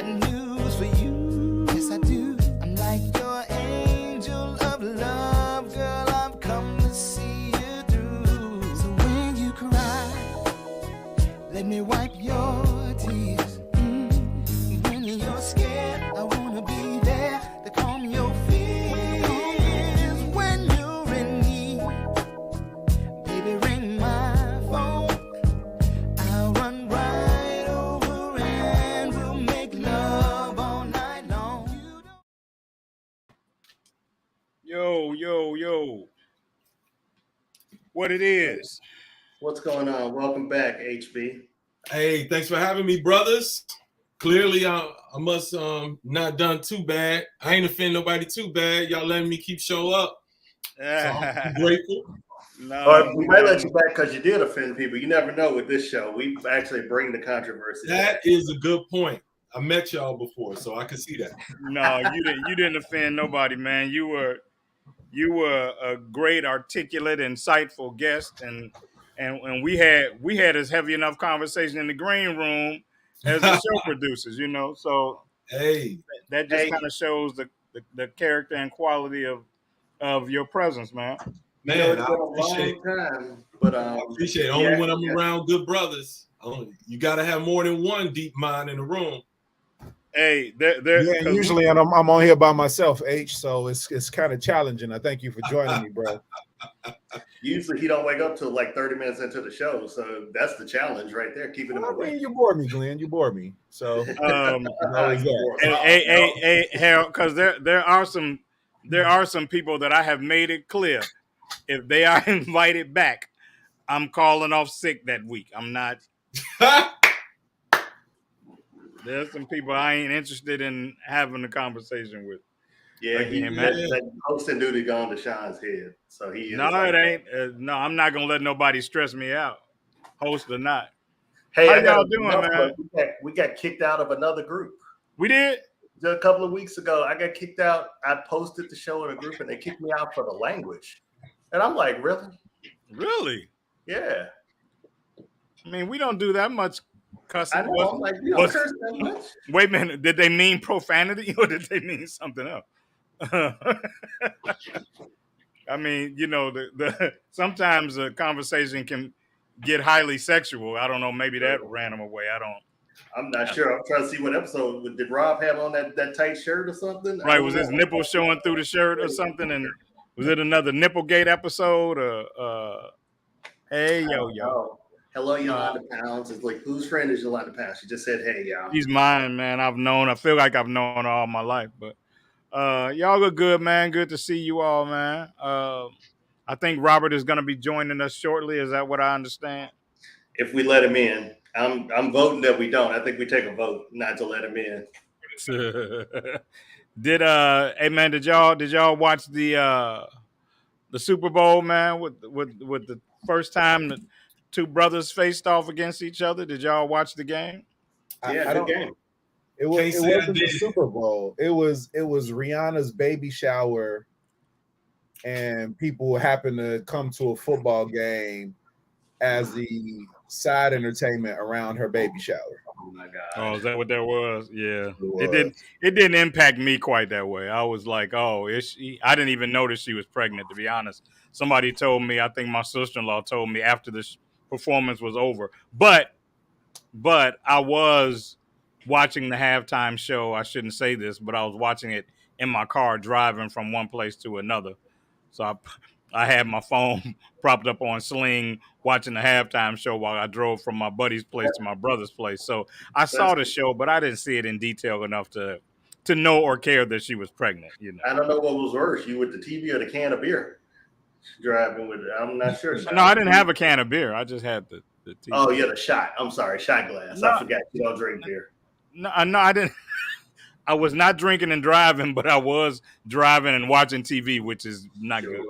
news for you. Yes, I do. I'm like your angel of love, girl. I've come to see you through. So when you cry, let me wipe your tears. When you're scared, I wanna be there to calm your fears. When you're in need, baby, ring my phone. I'll run right over and we'll make love all night long. Yo. What it is? What's going on? Welcome back, HB. Hey, thanks for having me, brothers. Clearly, I must not done too bad. I ain't offend nobody too bad. Y'all letting me keep show up. So I'm grateful. No, we might let you back because you did offend people. You never know with this show. We actually bring the controversy. That is a good point. I met y'all before, so I can see that. No, you didn't offend nobody, man. You were a great, articulate, insightful guest, and we had as heavy enough conversation in the green room as the show producers, you know. So hey, that just kind of shows the character and quality of your presence, man. Man, I appreciate it. But I appreciate it. Only when I'm around good brothers. You got to have more than one deep mind in the room. Hey, usually I'm on here by myself, H. So it's kind of challenging. I thank you for joining me, bro. Usually he don't wake up till like 30 minutes into the show, so that's the challenge right there. Keeping him awake. I mean, you bore me, Glenn. You bore me. So hey, Harold, because there are some people that I have made it clear if they are invited back, I'm calling off sick that week. I'm not. There's some people I ain't interested in having a conversation with. Yeah, that hosting duty gone to Sean's head. So he is. No, it ain't. No, I'm not gonna let nobody stress me out, host or not. Hey, how y'all doing, man? We got kicked out of another group. We did? A couple of weeks ago, I got kicked out. I posted the show in a group, and they kicked me out for the language. And I'm like, really? Really? Yeah. I mean, we don't do that much cussing. I know. I'm like, you don't curse that much. Wait a minute. Did they mean profanity or did they mean something else? I mean, you know, sometimes a conversation can get highly sexual. I don't know. Maybe that ran them away. I'm not sure. I'm trying to see what episode. Did Rob have on that tight shirt or something? Right. Was his nipple showing through the shirt or something? And was it another Nipplegate episode? Hey, yo. Hello, Yolanda Pounds. It's like, whose friend is Yolanda Pounds? She just said, hey, y'all. She's mine, man. I feel like I've known her all my life. But y'all look good, man. Good to see you all, man. I think Robert is going to be joining us shortly. Is that what I understand? If we let him in. I'm voting that we don't. I think we take a vote not to let him in. Hey man, did y'all watch the Super Bowl, man, with the first time the two brothers faced off against each other? Did y'all watch the game? Yeah, good game. It wasn't the Super Bowl. It was Rihanna's baby shower, and people happened to come to a football game as the side entertainment around her baby shower. Oh my God! Oh, is that what that was? Yeah, it didn't impact me quite that way. I was like, oh, I didn't even notice she was pregnant. To be honest, somebody told me. I think my sister-in-law told me after this performance was over. But I was watching the halftime show. I shouldn't say this, but I was watching it in my car driving from one place to another. So I had my phone propped up on sling watching the halftime show while I drove from my buddy's place to my brother's place. So I saw the show, but I didn't see it in detail enough to know or care that she was pregnant. You know, I don't know what was worse, you with the TV or the can of beer driving with it. I'm not sure. No, I didn't have a can of beer. I just had the TV. Oh, yeah, the shot. I'm sorry, shot glass. No, I forgot you don't drink beer. No, I didn't. I was not drinking and driving, but I was driving and watching TV, which is not good.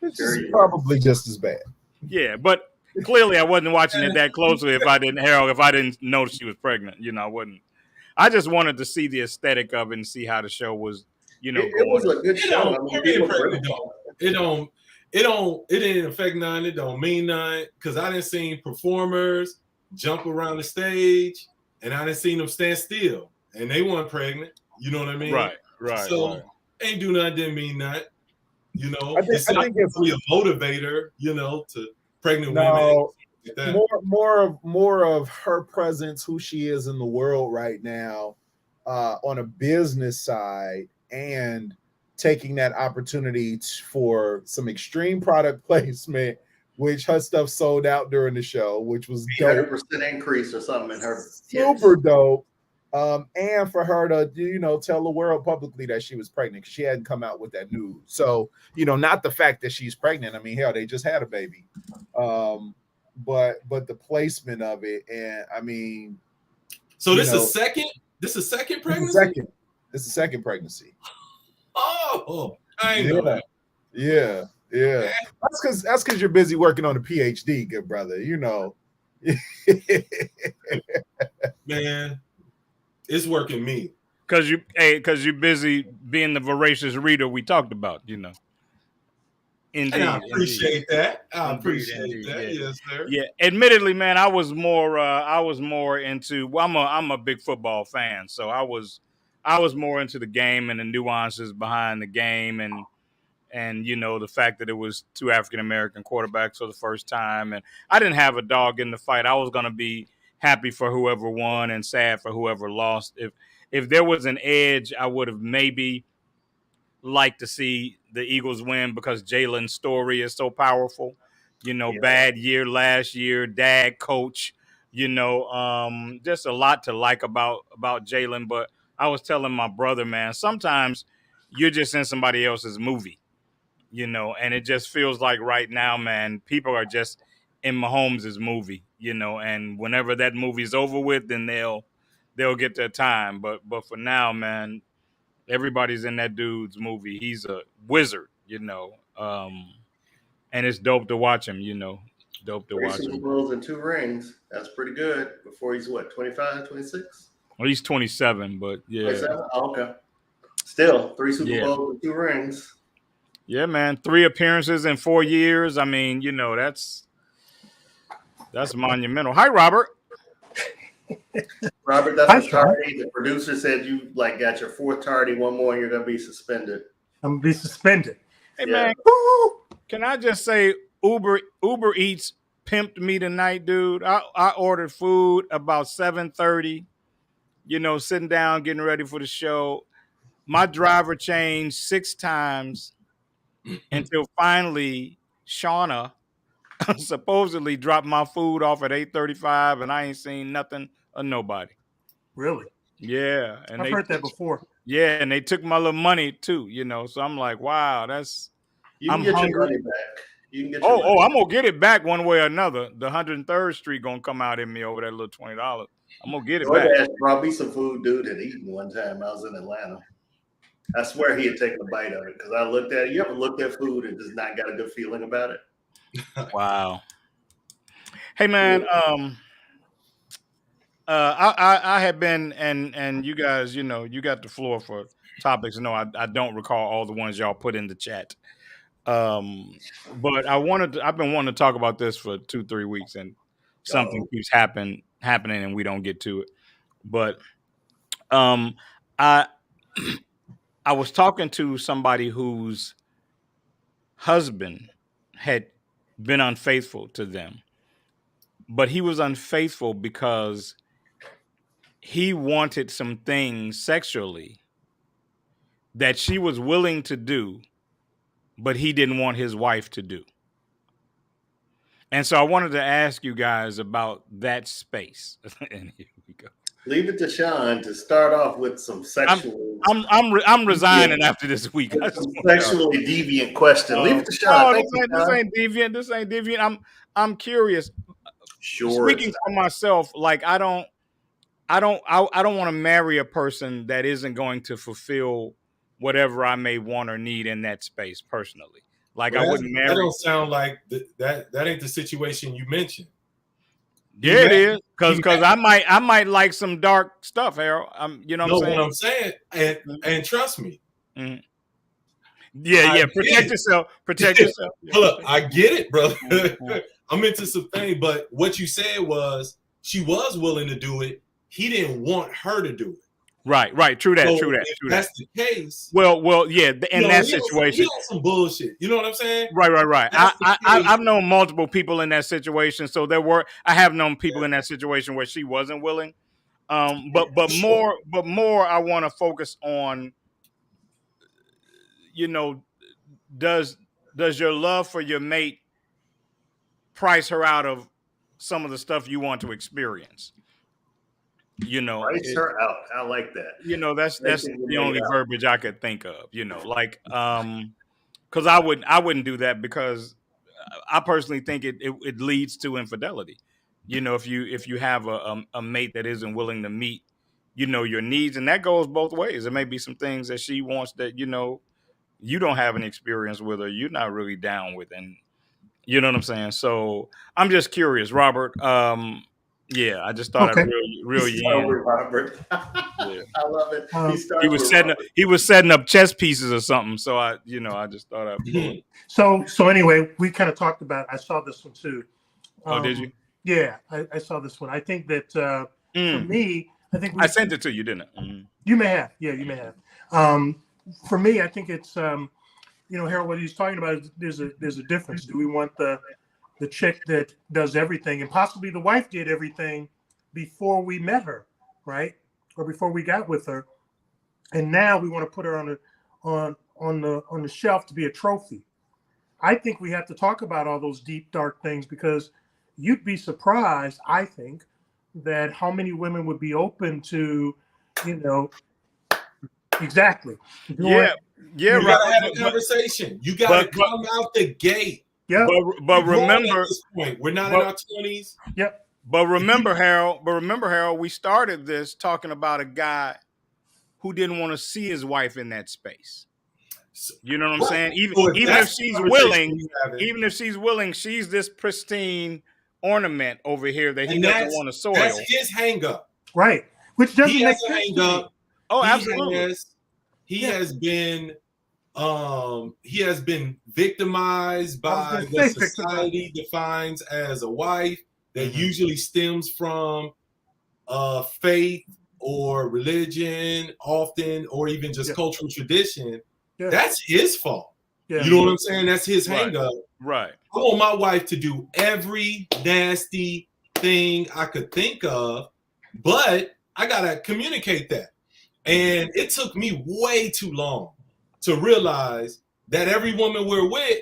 It's probably just as bad. Yeah, but clearly I wasn't watching it that closely if I didn't know she was pregnant. You know, I wasn't. I just wanted to see the aesthetic of it and see how the show was, you know. It was a good show. It didn't affect none. It don't mean none because I didn't see performers jump around the stage and I didn't see them stand still. and they weren't pregnant. You know what I mean? Right. So ain't do nothing, didn't mean that. You know, I think it's really a motivator. You know, to pregnant no. women. Like more of her presence, who she is in the world right now, on a business side, and taking that opportunity for some extreme product placement, which her stuff sold out during the show, which was dope. 100% increase or something in her. Super dope. And for her to, tell the world publicly that she was pregnant, because she hadn't come out with that news. So, not the fact that she's pregnant. I mean, hell, they just had a baby. But the placement of it, and I mean, so this is second pregnancy. This is second pregnancy. Oh, I know that. Yeah. That's because you're busy working on a PhD, good brother. Man, it's working me. Because you're busy being the voracious reader we talked about. Indeed, and I appreciate that. I appreciate indeed, that. yeah. Yes, sir. Yeah, admittedly, man, I was more into. Well, I'm a big football fan, so I was more into the game and the nuances behind the game, and the fact that it was two African American quarterbacks for the first time, and I didn't have a dog in the fight. I was gonna be happy for whoever won and sad for whoever lost. If there was an edge, I would have maybe liked to see the Eagles win because Jalen's story is so powerful. Bad year last year, dad, coach, just a lot to like about Jalen. But I was telling my brother, man, sometimes you're just in somebody else's movie, and it just feels like right now, man, people are just in Mahomes' movie, and whenever that movie's over with, then they'll get their time. But for now, man, everybody's in that dude's movie. He's a wizard, and it's dope to watch him, dope to watch him. 3 Super Bowls and 2 rings. That's pretty good. Before he's what, 25, 26? Well, he's 27, but yeah. 27? Oh, okay. Still, 3 Super Bowls and 2 rings. Yeah, man. 3 appearances in 4 years. I mean, that's monumental. Hi, Robert. Robert, that's a tardy. The producer said you got your 4th tardy, 1 more, and you're gonna be suspended. I'm gonna be suspended. Hey, man. Can I just say Uber Eats pimped me tonight, dude. I ordered food about 7:30, sitting down, getting ready for the show. My driver changed 6 times until finally Shauna supposedly dropped my food off at 8:35, and I ain't seen nothing of nobody. Really? Yeah. And I've heard that before. Yeah, and they took my little money too, so I'm like, wow, you can get your money back. You can get your money. I'm gonna get it back one way or another. The 103rd Street gonna come out in me over that little $20. I'm gonna get it back. DoorDash brought me some food dude had eaten one time. I was in Atlanta. I swear he had taken a bite of it because I looked at it. You ever looked at food and just not got a good feeling about it? Wow. Hey man, I had been and you guys, you got the floor for topics. No, I don't recall all the ones y'all put in the chat. But I've been wanting to talk about this for 2-3 weeks, and something keeps happening and we don't get to it. But I was talking to somebody whose husband had been unfaithful to them, but he was unfaithful because he wanted some things sexually that she was willing to do, but he didn't want his wife to do. And so I wanted to ask you guys about that space. And here we go. Leave it to Sean to start off with some sexual. I'm resigning after this week. Sexually deviant question. Leave it to Sean. This ain't deviant. This ain't deviant. I'm curious. Sure. Speaking for myself, like I don't want to marry a person that isn't going to fulfill whatever I may want or need in that space personally. Like I wouldn't marry. That don't sound like that ain't the situation you mentioned. Yeah, it is. Because I might like some dark stuff, Harold. You know what I'm saying? What I'm saying, and trust me. Mm-hmm. Yeah. Protect yourself. Look, I get it, brother. I'm into some things, but what you said was she was willing to do it. He didn't want her to do it. Right. True that. So True that. if True that's that. the case, Well, yeah. In that he situation, on some bullshit. You know what I'm saying? right. That's the case. I've known multiple people in that situation. So I have known people in that situation where she wasn't willing. But more, I want to focus on, you know, does your love for your mate price her out of some of the stuff you want to experience? You know, Price her out. I like that. you know, that's Making your the mate only out. verbiage I could think of. You know, like because I wouldn't do that, because I personally think it leads to infidelity. You know, if you have a mate that isn't willing to meet, you know, your needs, and that goes both ways. There may be some things that she wants that, you know, you don't have any experience with, or you're not really down with, and you know what I'm saying. So I'm just curious, Robert. Yeah, I just thought Okay. I'd reel you Start in. with Robert. Yeah. I love it. Um, He starts with Robert. He was setting up chess pieces or something. So I just thought I'd pull it. So anyway, we kind of talked about. I saw this one too. Oh, did you? Yeah, I saw this one. I think that for Mm. me, I think I sent it to you, didn't I? Mm. You may have. Yeah, you may have. For me, I think it's you know, Harold, what he's talking about is there's a difference. Do we want the chick that does everything, and possibly the wife did everything before we met her, right, or before we got with her, and now we want to put her on the shelf to be a trophy? I think we have to talk about all those deep, dark things, because you'd be surprised, I think, that how many women would be open to, you know, exactly. Yeah, You right. gotta have a conversation. You gotta come out the gate. Yeah. But remember, at this point, we're not in our 20s. Yep. But remember, Harold, we started this talking about a guy who didn't want to see his wife in that space. You know what I'm saying? Even if she's willing, she's this pristine ornament over here that he doesn't want to soil. That's his hang up. Right. Which doesn't He make has a sense. hang up. Oh, absolutely. He has been victimized by what society defines as a wife, that usually stems from faith or religion, often, or even just cultural tradition. That's his fault. You know what I'm saying? That's his hang up. Right. I want my wife to do every nasty thing I could think of, but I gotta communicate that. And it took me way too long to realize that every woman we're with,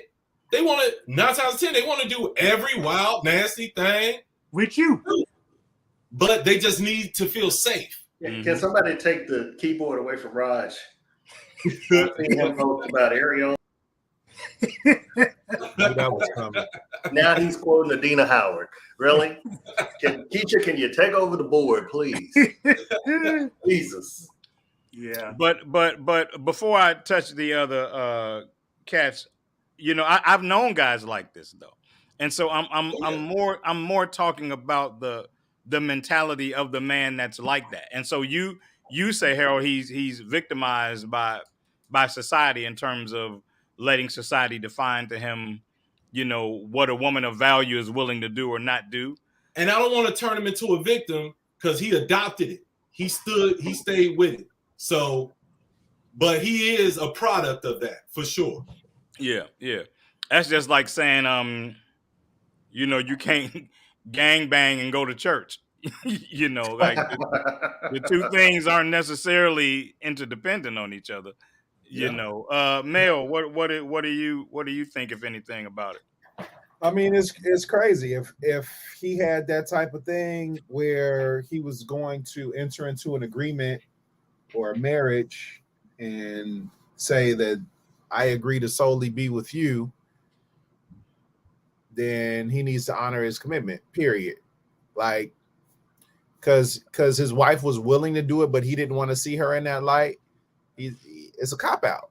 they want to, 9 times out of 10, they want to do every wild, nasty thing with you. But they just need to feel safe. Can somebody take the keyboard away from Raj? I think one post about Ariel. That was coming. Now he's quoting Adina Howard. Really? Keisha, can you take over the board, please? Jesus. Yeah. But before I touch the other cats, you know, I've known guys like this though, and so I'm more talking about the mentality of the man that's like that. And so you say, Harold, he's victimized by society in terms of letting society define to him, you know, what a woman of value is willing to do or not do. And I don't want to turn him into a victim, because he adopted it. He stayed with it. So, but he is a product of that for sure. Yeah. That's just like saying, you know, you can't gang bang and go to church. You know, like the two things aren't necessarily interdependent on each other. You know, Mel, what do you think, if anything, about it? I mean, it's crazy. If he had that type of thing where he was going to enter into an agreement or a marriage and say that I agree to solely be with you, then he needs to honor his commitment, period. Like, because his wife was willing to do it, but he didn't want to see her in that light. It's a cop-out.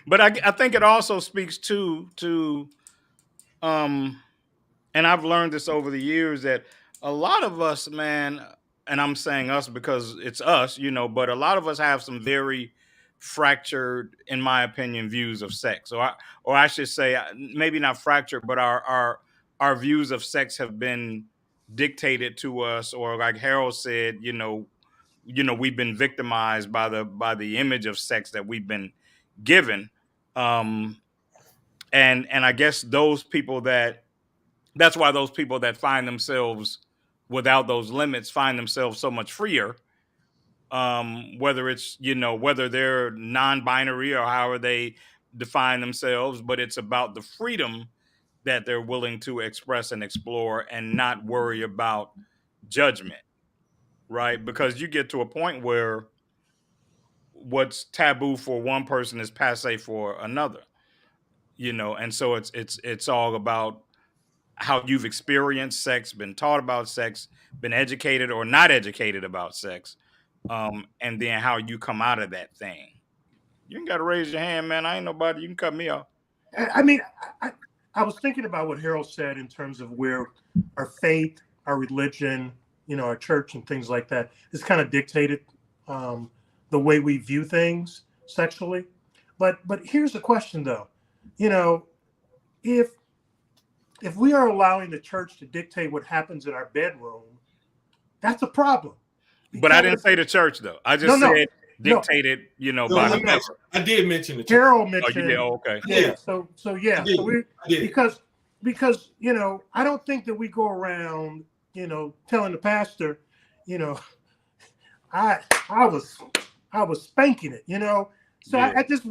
But I think it also speaks to and I've learned this over the years, that a lot of us, man, and I'm saying us because it's us, you know, but a lot of us have some very fractured, in my opinion, views of sex. Or I should say, maybe not fractured, but our views of sex have been dictated to us, or like Harold said, you know, we've been victimized by the image of sex that we've been given. And I guess those people that's why those people that find themselves without those limits find themselves so much freer. Whether it's, whether they're non-binary or however they define themselves, but it's about the freedom that they're willing to express and explore and not worry about judgment, right? Because you get to a point where what's taboo for one person is passe for another, and so it's all about how you've experienced sex, been taught about sex, been educated or not educated about sex, and then how you come out of that thing. You ain't got to raise your hand, man. I ain't nobody. You can cut me off. I mean, I was thinking about what Harold said in terms of where our faith, our religion, our church and things like that is kind of dictated the way we view things sexually. But here's the question, though. If we are allowing the church to dictate what happens in our bedroom, that's a problem. But I didn't say the church, though. I just said dictated, by whoever. I did mention the church. Carol mentioned. Oh, you did? Oh, okay. Yeah. So yeah. So we because I don't think that we go around telling the pastor, I was spanking it, So yeah. I just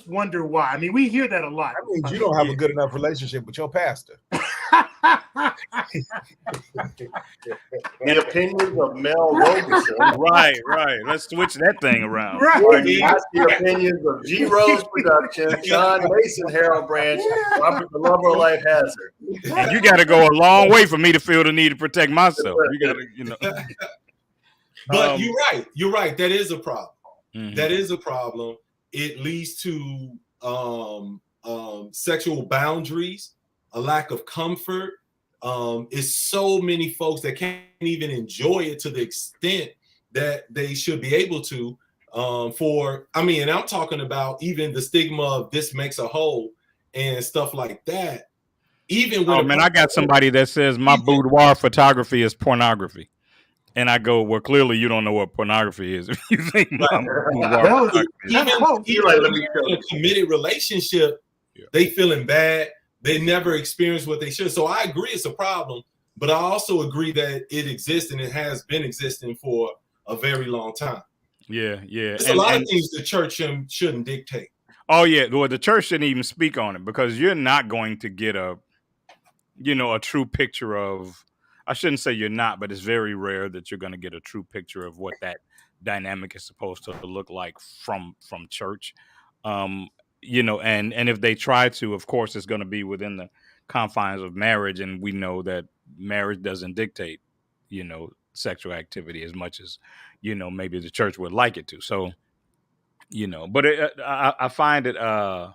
wonder why. I mean, we hear that a lot. That means you don't have a good enough relationship with your pastor. The opinions of Mel Robeson. Right. Let's switch that thing around. Right. The opinions of G. Rose Productions, Sean Mason, Harold Branch, Robert the Lover of Life Hazard. And you got to go a long way for me to feel the need to protect myself. You got to, But you're right. That is a problem. Mm-hmm. That is a problem. It leads to sexual boundaries, a lack of comfort. It's so many folks that can't even enjoy it to the extent that they should be able to. And I'm talking about even the stigma of this makes a whole and stuff like that. Even when I got somebody that says my boudoir photography is pornography. And I go, well, clearly you don't know what pornography is. If you think even in a committed relationship, they feeling bad. They never experience what they should. So I agree it's a problem, but I also agree that it exists and it has been existing for a very long time. Yeah. There's a lot of things the church shouldn't dictate. Oh, yeah. Well, the church shouldn't even speak on it because you're not going to get a true picture of, I shouldn't say you're not, but it's very rare that you're going to get a true picture of what that dynamic is supposed to look like from church. And if they try to, of course, it's going to be within the confines of marriage. And we know that marriage doesn't dictate, sexual activity as much as, maybe the church would like it to. So, but I find it, I'm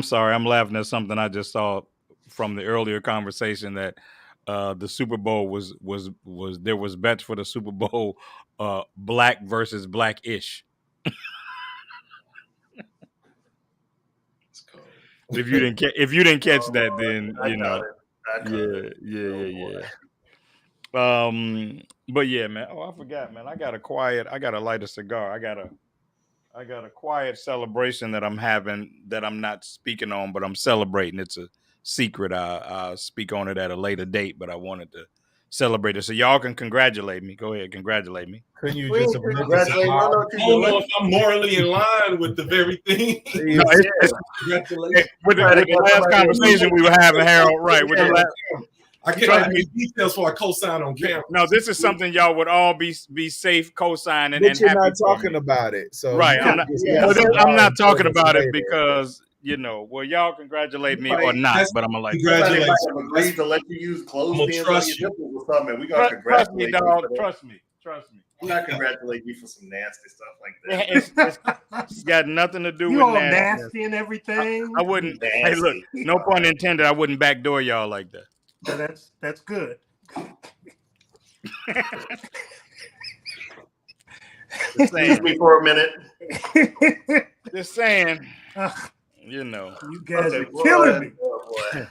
sorry, I'm laughing at something I just saw from the earlier conversation that the Super Bowl was there was bets for the Super Bowl, black versus black-ish. If you didn't catch that, then yeah. But yeah, man. Oh, I forgot, man. I gotta light a cigar. I got a quiet celebration that I'm having that I'm not speaking on, but I'm celebrating. It's a secret. I'll speak on it at a later date, but I wanted to celebrate it. So y'all can congratulate me. Go ahead, congratulate me. Couldn't you just congratulate? I don't know if I'm morally in line with the very thing. No, with the last conversation we were having, Harold, right? With the last, I can't give details for a cosign on camera. No, this is something y'all would all be safe cosigning. But you're not talking about it, so right. I'm not talking about it because y'all congratulate me or not, but I'm gonna congratulate. Agreed to let you use clothespins on your nipples or something. We gonna congratulate you. Trust me. I'm not congratulating you for some nasty stuff like that. It's got nothing to do you with all nasty and everything. I wouldn't. Nasty. Hey, look, no pun intended. I wouldn't backdoor y'all like that. So that's good. Excuse me for a minute. Just saying. You guys are killing killing me.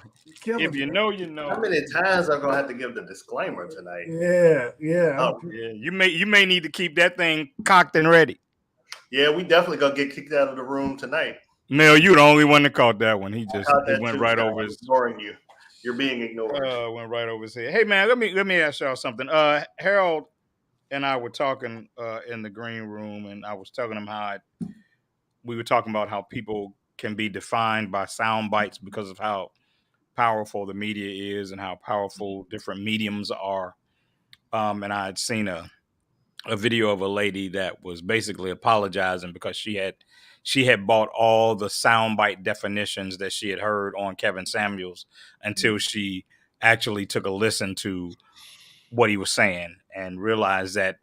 killing If you me. know, you know. How many times I'm gonna have to give the disclaimer tonight? Yeah. Oh, Yeah, you may need to keep that thing cocked and ready. yeah, we definitely gonna get kicked out of the room tonight. Mel, you the only one that caught that one. He went too, right Sean. over his. Ignoring you. You're being ignored. Went right over his head. Hey man, let me ask y'all something. Harold and I were talking in the green room, and I was telling him we were talking about how people can be defined by sound bites because of how powerful the media is and how powerful different mediums are. And I had seen a video of a lady that was basically apologizing because she had bought all the soundbite definitions that she had heard on Kevin Samuels until she actually took a listen to what he was saying and realized that,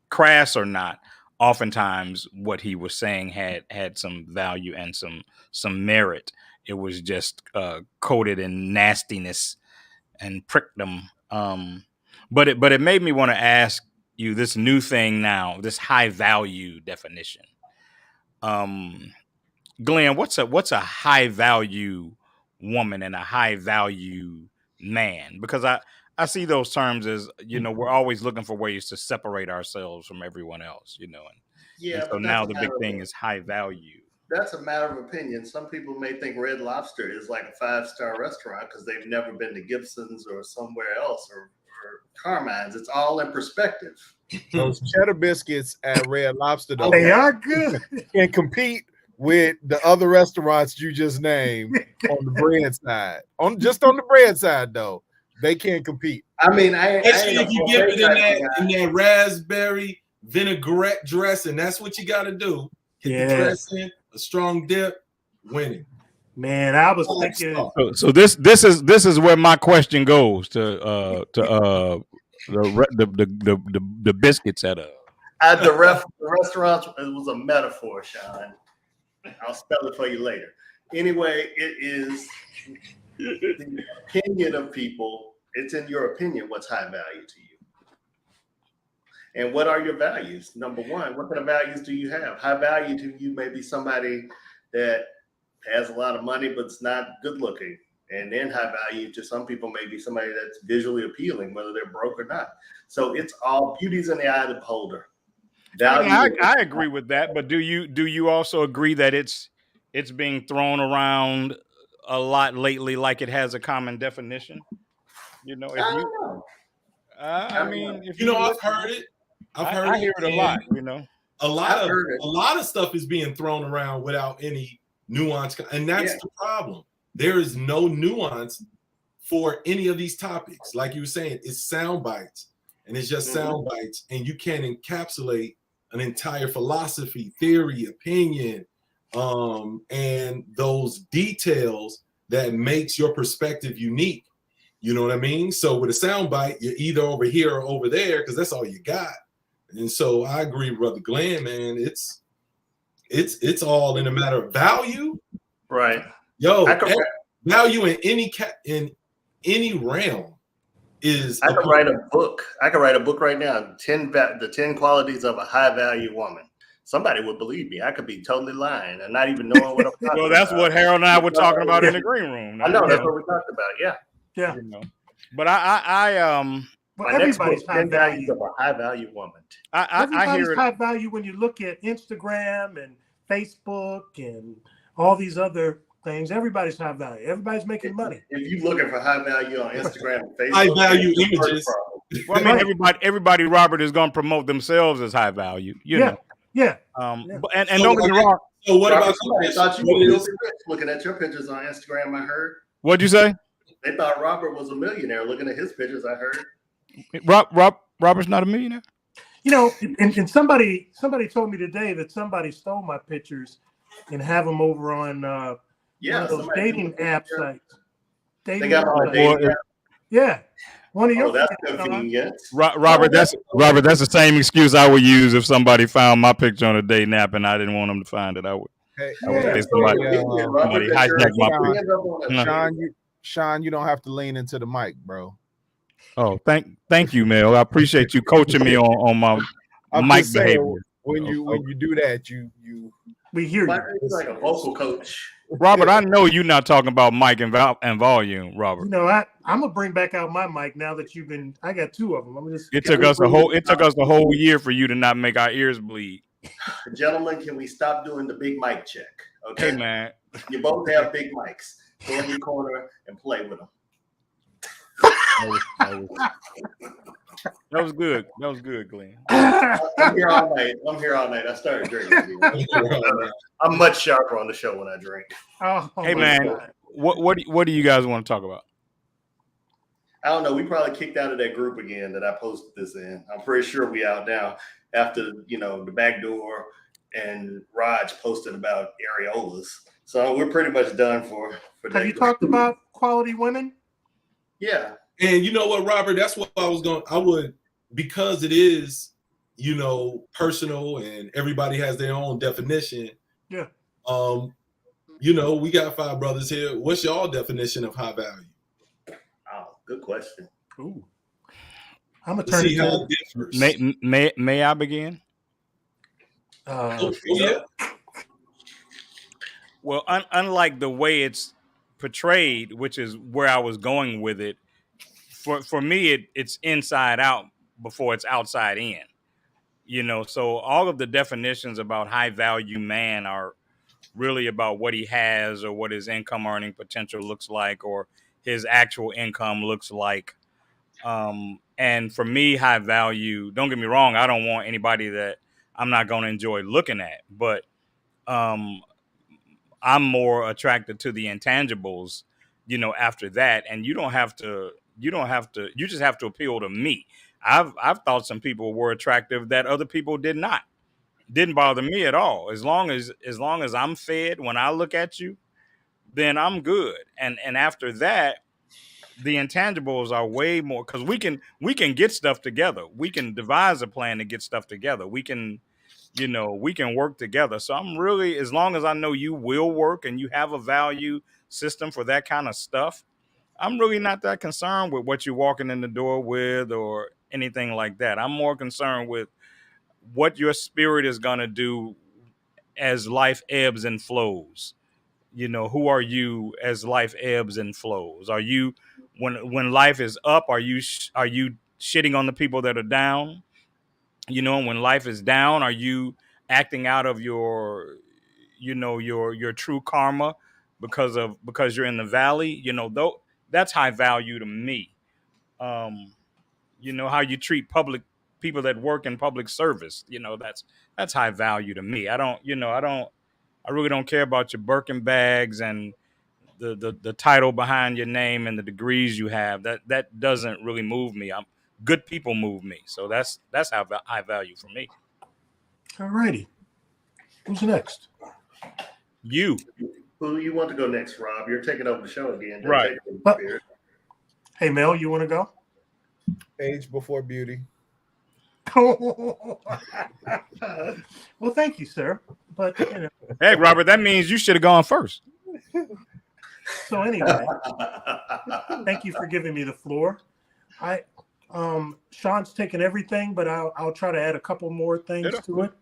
crass or not, oftentimes what he was saying had some value and some merit. It was just coated in nastiness and prickdom. But it made me want to ask you this new thing now, this high value definition. Glenn, what's a high value woman and a high value man? Because I see those terms as, we're always looking for ways to separate ourselves from everyone else, and so but now the big thing is high value. That's a matter of opinion. Some people may think Red Lobster is like a 5-star restaurant because they've never been to Gibson's or somewhere else or Carmine's. It's all in perspective. Those cheddar biscuits at Red Lobster, though, They are good. can compete with the other restaurants you just named on the bread side. On the bread side, though, they can't compete. I mean, Especially if you get it in that raspberry vinaigrette dressing, that's what you got to do. Hit the dressing, a strong dip, winning. Man, I was thinking. So this is where my question goes to the biscuits at the restaurants. It was a metaphor, Sean. I'll spell it for you later. Anyway, it is the opinion of people. It's in your opinion what's high value to you. And what are your values? Number one, what kind of values do you have? High value to you may be somebody that has a lot of money but it's not good looking. And then high value to some people may be somebody that's visually appealing, whether they're broke or not. So it's all beauty's in the eye of the beholder. I agree with that, but do you also agree that it's being thrown around a lot lately like it has a common definition? If you, I mean, if I've heard it. I hear it a lot. A lot of stuff is being thrown around without any nuance, and that's the problem. There is no nuance for any of these topics. Like you were saying, it's sound bites, and it's just sound bites, and you can't encapsulate an entire philosophy, theory, opinion, and those details that makes your perspective unique. You know what I mean? So with a sound bite, you're either over here or over there because that's all you got. And so I agree with Brother Glenn, man. It's all in a matter of value, right? Yo, value in any realm is. I could write a book. I could write a book right now. The 10 qualities of a high value woman. Somebody would believe me. I could be totally lying and not even knowing what I'm talking about. Well, that's what Harold and I were talking about in the green room. I know that's what we talked about. Yeah. But Well, everybody's high value. Of a high value woman. I hear it. High value when you look at Instagram and Facebook and all these other things. Everybody's high value. Everybody's making money. If you're looking for high value on Instagram and Facebook, high value images. Well, I mean, everybody, Robert, is going to promote themselves as high value. You know. Yeah. And don't get me wrong. So what Robert, about I thought you were rich looking at your pictures on Instagram? I heard. What'd you say? They thought Robert was a millionaire looking at his pictures. I heard. Robert's not a millionaire. And somebody told me today that somebody stole my pictures and have them over on one of those dating app sites. They got on a dating app. Yeah. One of your that's convenient. Robert, that's the same excuse I would use if somebody found my picture on a dating app and I didn't want them to find it. I would say somebody hijacked my picture. Sean, you don't have to lean into the mic, bro. Oh, thank you, Mel. I appreciate you coaching me on my mic behavior. When you do that, you we hear you. It's like a vocal coach. Robert, I know you're not talking about mic and volume, Robert. You know, I'm gonna bring back out my mic now that you've been. I got two of them. I'm just. It took us a whole year for you to not make our ears bleed. Gentlemen, can we stop doing the big mic check? Okay, Hey man, you both have big mics. Go in your corner and play with them. that was good. That was good, Glenn. I'm here all night. I started drinking. I'm much sharper on the show when I drink. Oh, hey man, God. what do you guys want to talk about? I don't know. We probably kicked out of that group again that I posted this in. I'm pretty sure we out now after the back door and Raj posted about areolas. So we're pretty much done for that. Have you talked about quality women? Yeah. And you know what, Robert? That's what I would, because it is, personal and everybody has their own definition. Yeah. We got 5 brothers here. What's y'all definition of high value? Oh, good question. Ooh. I'm gonna turn See it how to it differs. May I begin? Yeah. Well, unlike the way it's portrayed, which is where I was going with it, for me, it's inside out before it's outside in. So all of the definitions about high value man are really about what he has or what his income earning potential looks like or his actual income looks like. And for me, high value, don't get me wrong, I don't want anybody that I'm not going to enjoy looking at, but I'm more attracted to the intangibles, after that. And you just have to appeal to me. I've thought some people were attractive that other people did not. Didn't bother me at all. As long as I'm fed when I look at you, then I'm good. And after that, the intangibles are way more, because we can get stuff together. We can devise a plan to get stuff together. We can work together. So I'm really, as long as I know you will work and you have a value system for that kind of stuff, I'm really not that concerned with what you're walking in the door with or anything like that. I'm more concerned with what your spirit is going to do as life ebbs and flows. Who are you as life ebbs and flows? Are you, when life is up, are you shitting on the people that are down? When life is down, are you acting out of your true karma because you're in the valley? Though that's high value to me. How you treat public people that work in public service, that's high value to me. I really don't care about your Birkin bags and the title behind your name and the degrees you have. That doesn't really move me. Good people move me. So that's high value for me. All righty. Who's next? You. Who you want to go next, Rob? You're taking over the show again. Right. Hey, Mel, you want to go? Age before beauty. Well, thank you, sir. But Hey, Robert, that means you should have gone first. So anyway, thank you for giving me the floor. Sean's taken everything, but I'll try to add a couple more things to it.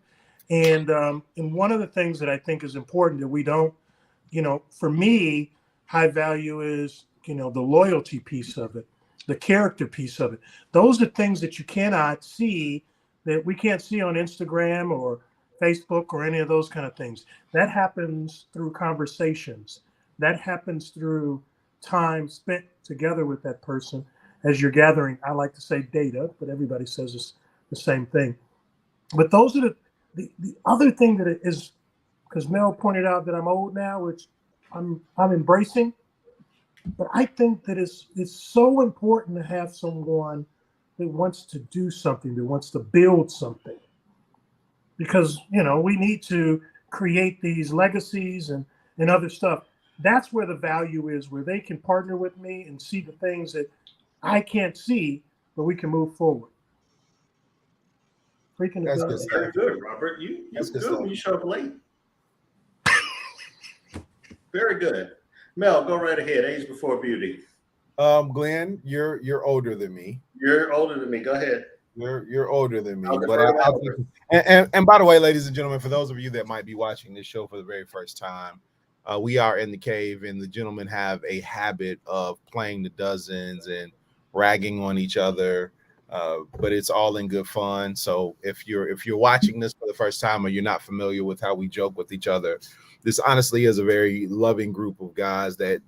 And one of the things that I think is important that we don't, for me, high value is, the loyalty piece of it, the character piece of it. Those are things that you cannot see, that we can't see on Instagram or Facebook or any of those kind of things. That happens through conversations. That happens through time spent together with that person as you're gathering, I like to say data, but everybody says it's the same thing. But those are the other thing that is, because Mel pointed out that I'm old now, which I'm embracing. But I think that it's so important to have someone that wants to do something, that wants to build something. Because, we need to create these legacies and other stuff. That's where the value is, where they can partner with me and see the things that I can't see, but we can move forward. That's good. Very good, Robert. That's good when you show up late. Very good. Mel, go right ahead. Age before beauty. Glenn, you're older than me. You're older than me. Go ahead. You're older than me. And by the way, ladies and gentlemen, for those of you that might be watching this show for the very first time, We are in the cave, and the gentlemen have a habit of playing the dozens and ragging on each other. But it's all in good fun. So if you're watching this for the first time or you're not familiar with how we joke with each other, this honestly is a very loving group of guys that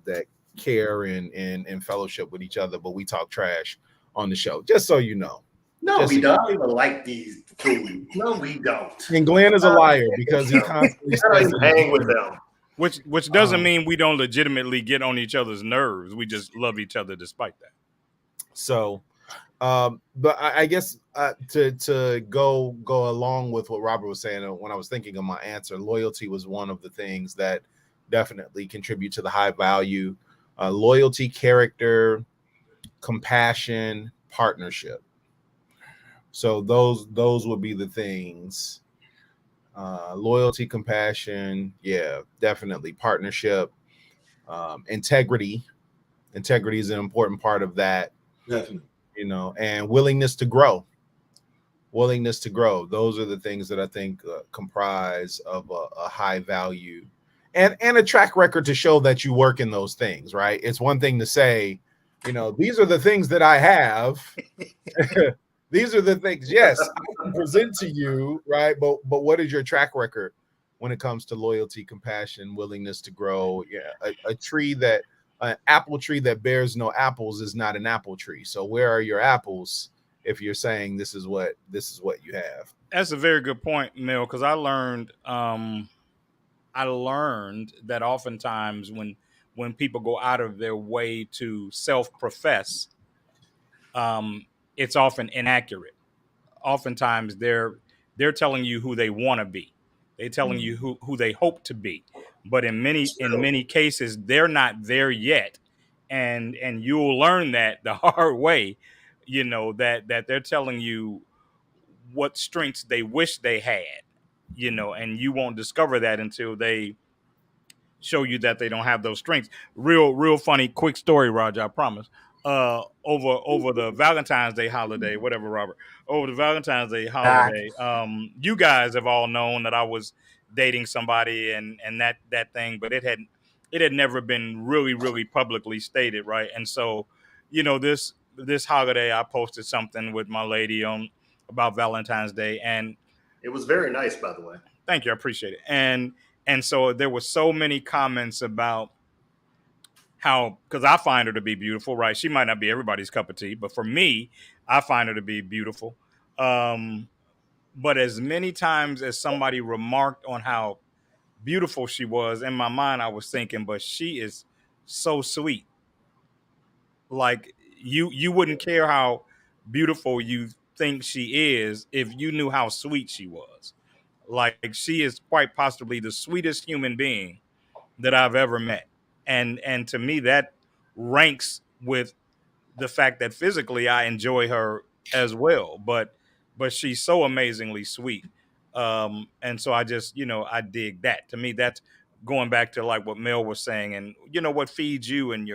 care and fellowship with each other. But we talk trash on the show, just so you know. No, we don't. I don't even like these fools. No, we don't. And Glenn is a liar because he constantly I don't even hang with them. Which doesn't mean we don't legitimately get on each other's nerves. We just love each other despite that. So, but I guess to go along with what Robert was saying, when I was thinking of my answer, loyalty was one of the things that definitely contribute to the high value. Loyalty, character, compassion, partnership. So those would be the things. Loyalty, compassion, yeah, definitely. Partnership, integrity. Integrity is an important part of that. Definitely. You know, and willingness to grow. Willingness to grow. Those are the things that I think comprise of a high value and a track record to show that you work in those things, right? It's one thing to say, you know, these are the things that I have. These are the things, yes, I can present to you, right? But what is your track record when it comes to loyalty, compassion, willingness to grow? Yeah, an apple tree that bears no apples is not an apple tree. So where are your apples if you're saying this is what you have? That's a very good point, Mel, because I learned that oftentimes when people go out of their way to self-profess, it's often inaccurate. Oftentimes they're telling you who they want to be. They're telling you who they hope to be. But in many cases, they're not there yet. And you'll learn that the hard way, you know, that they're telling you what strengths they wish they had, you know, and you won't discover that until they show you that they don't have those strengths. Real funny, quick story, Roger, I promise. Over the Valentine's Day holiday, whatever, Robert. Over the Valentine's Day holiday, you guys have all known that I was dating somebody and that thing, but it had never been really publicly stated, right? And so, you know, this holiday, I posted something with my lady on about Valentine's Day, and it was very nice, by the way. Thank you, I appreciate it. And so there were so many comments about how, because I find her to be beautiful, right? She might not be everybody's cup of tea, but for me, I find her to be beautiful. But as many times as somebody remarked on how beautiful she was, in my mind, I was thinking, but she is so sweet. Like you wouldn't care how beautiful you think she is if you knew how sweet she was. Like she is quite possibly the sweetest human being that I've ever met. And to me that ranks with the fact that physically I enjoy her as well, but she's so amazingly sweet. And so I just, you know, I dig that. To me, that's going back to like what Mel was saying, and you know what feeds you in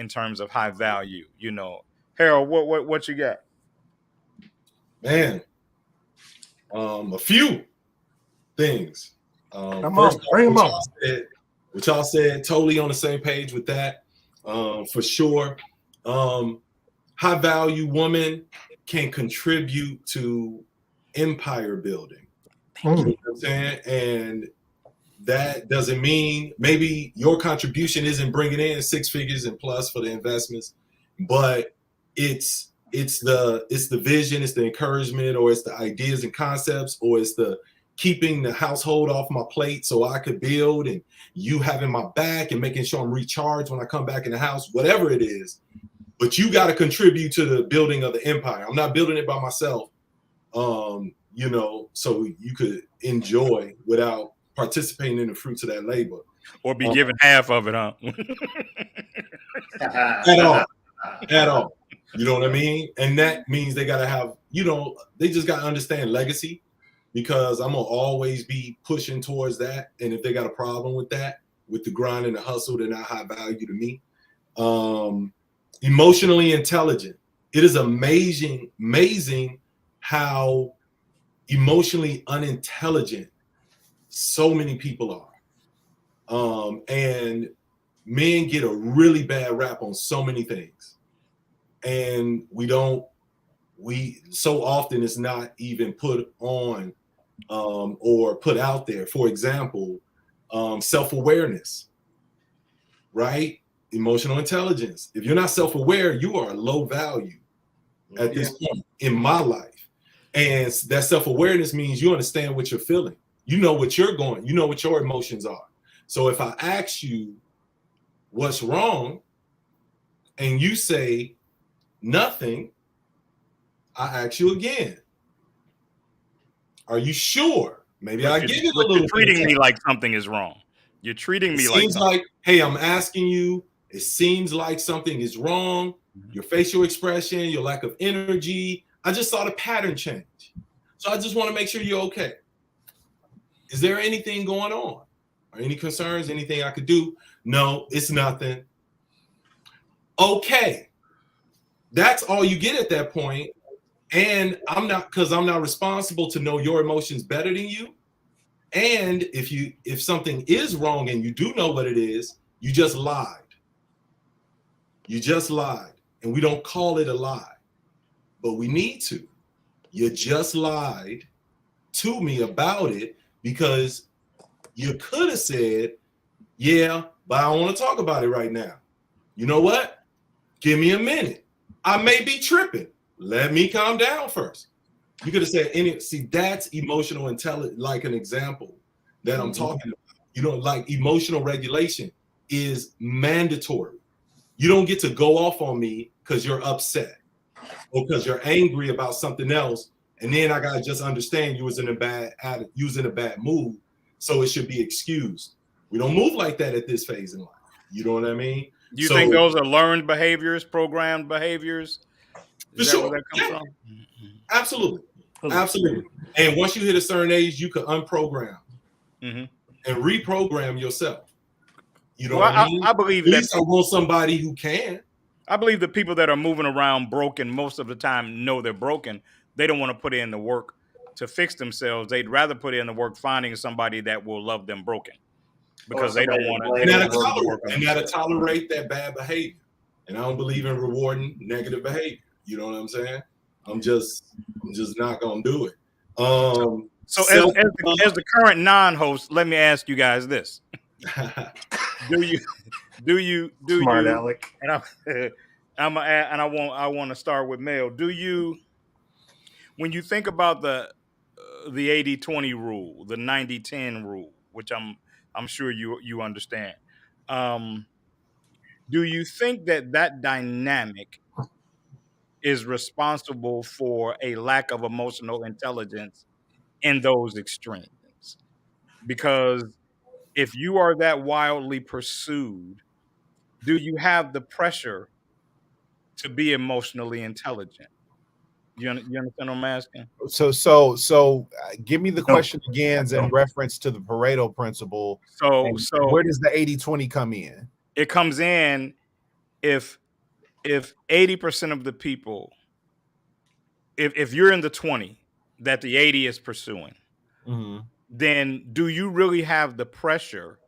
terms of high value. You know, Harold, what you got? Man, a few things. Come on, bring them on. What y'all said, totally on the same page with that, for sure. High value woman can contribute to empire building. You know what I'm saying? And that doesn't mean maybe your contribution isn't bringing in 6 figures and plus for the investments, but it's the vision, it's the encouragement, or it's the ideas and concepts, or it's the keeping the household off my plate so I could build, and you having my back and making sure I'm recharged when I come back in the house, whatever it is. But you got to contribute to the building of the empire. I'm not building it by myself, you know, so you could enjoy without participating in the fruits of that labor. Or be given half of it, huh? At all. You know what I mean? And that means they got to have, you know, they just got to understand legacy, because I'm going to always be pushing towards that. And if they got a problem with that, with the grind and the hustle, they're not high value to me. Emotionally intelligent. It is amazing how emotionally unintelligent so many people are. And men get a really bad rap on so many things, and we so often it's not even put on or put out there. For example, self-awareness, right? Emotional intelligence. If you're not self-aware, you are low value at this point in my life. And that self-awareness means you understand what you're feeling. You know what you're going, you know what your emotions are. So if I ask you what's wrong and you say nothing, I ask you again, are you sure? Maybe I give it a little. You're treating me like something is wrong. You're treating me like seems like, hey, I'm asking you. It seems like something is wrong. Your facial expression, your lack of energy. I just saw the pattern change. So I just want to make sure you're okay. Is there anything going on? Or any concerns? Anything I could do? No, it's nothing. Okay. That's all you get at that point. And I'm not responsible to know your emotions better than you. And if something is wrong and you do know what it is, you just lied. You just lied. And we don't call it a lie, but we need to. You just lied to me about it because you could have said, yeah, but I don't want to talk about it right now. You know what? Give me a minute. I may be tripping. Let me calm down first. You could have said see, that's emotional intelligence, like an example that I'm talking about. Like emotional regulation is mandatory. You don't get to go off on me because you're upset or because you're angry about something else. And then I gotta just understand you was in a bad mood. So it should be excused. We don't move like that at this phase in life. You know what I mean? Do you think those are learned behaviors, programmed behaviors? Is that where that comes from? Absolutely. Absolutely. And once you hit a certain age, you can unprogram and reprogram yourself. You know what I mean? I believe at least I want somebody who can. I believe the people that are moving around broken most of the time know they're broken. They don't want to put in the work to fix themselves. They'd rather put in the work finding somebody that will love them broken because they don't want to. And that'll tolerate that bad behavior. And I don't believe in rewarding negative behavior. You know what I'm saying? I'm just not gonna do it. So as the current non-host, let me ask you guys this: Do you Smart Alec? And I want to start with Mel. Do you, when you think about the 80-20 rule, the 90-10 rule, which I'm sure you understand, do you think that dynamic is responsible for a lack of emotional intelligence in those extremes? Because if you are that wildly pursued, do you have the pressure to be emotionally intelligent? You understand what I'm asking? So give me the question again in reference to the Pareto principle. So where does the 80-20 come in? It comes in if 80% of the people, if you're in the 20 that the 80 is pursuing, then do you really have the pressure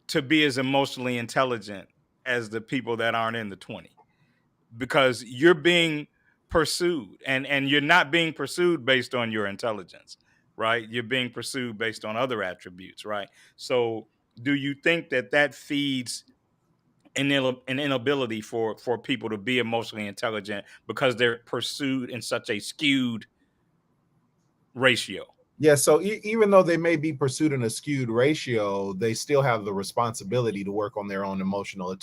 to be as emotionally intelligent as the people that aren't in the 20? Because you're being pursued and you're not being pursued based on your intelligence, right? You're being pursued based on other attributes, right? So do you think that feeds an inability for people to be emotionally intelligent because they're pursued in such a skewed ratio? Yeah, so even though they may be pursued in a skewed ratio, they still have the responsibility to work on their own emotional